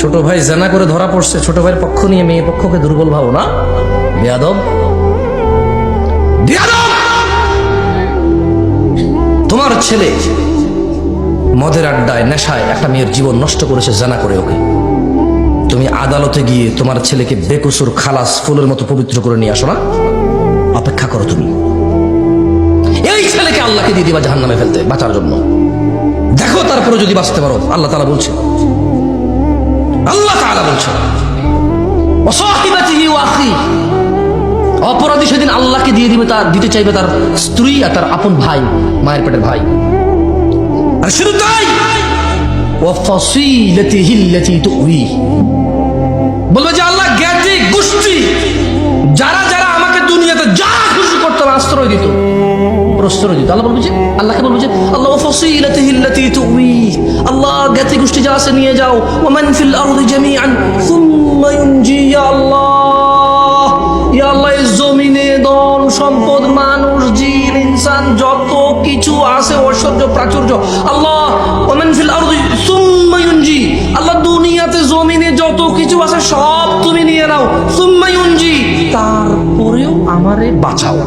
ছোট ভাই জানা করে ধরা পড়ছে, ছোট ভাইয়ের পক্ষ নিয়ে মেয়ে পক্ষকে দুর্বল ভাবো না, বেয়াদব। তোমার ছেলে মদের আড্ডায় নেশায় একটা মেয়ের জীবন নষ্ট করেছে জানা করে, ওকে তুমি আদালতে গিয়ে তোমার ছেলেকে বেকসুর খালাস ফুলের মতো পবিত্র করে নিয়ে আসো না? অপেক্ষা করো তুমি, এই ছেলেকে আল্লাহকে দিয়ে দিবা জাহান্নামে ফেলতে বাঁচার জন্য। দেখো তারপরে যদি বাঁচতে পারো। আল্লাহ তাআলা বলছে, আল্লাহ তাআলা বলছে ওয়াসাহিবাতিহি ওয়া আখি, অপরাধী সেদিন আল্লাহকে দিয়ে দিবে, তার দিতে চাইবে তার স্ত্রী আর তার আপন ভাই, মায়ের পেটের ভাই। আর শুধু তাই, ওয়া ফাসিলাতিহি আল্লাতী তুঈ, বলবে যে আল্লাহ জ্ঞাতি গোষ্ঠী যারা যারা আমাকে দুনিয়াতে যা খুশি করতে আশ্রয় দিত, প্রশ্রয় দিত, আল্লাহ বলবে যে, আল্লাহকে বলবে যে আল্লাহ ওয়া ফাসিলাতিহি আল্লাতী তুঈ, আল্লাহ জ্ঞাতি গোষ্ঠী যা আছে নিয়ে যাও। ওয়া মান ফিল আরদি জামিআন সুম্মা ইউনজি, ইয়া আল্লাহ, ইয়া আল্লাহ, এই জমিনে ধন সম্পদ মানুষ জিন ইনসান যত কিছু আছে ঐশ্বর্য প্রাচুর্য, আল্লাহ ওয়া মান ফিল আরদি সুম্মা ইউনজি, আল্লাহ দুনিয়াতে জমিনে যত কিছু আছে সব তুমি নিয়ে নাও। সুম্মা ইউনজি, তারপরেও আমারে বাঁচাও।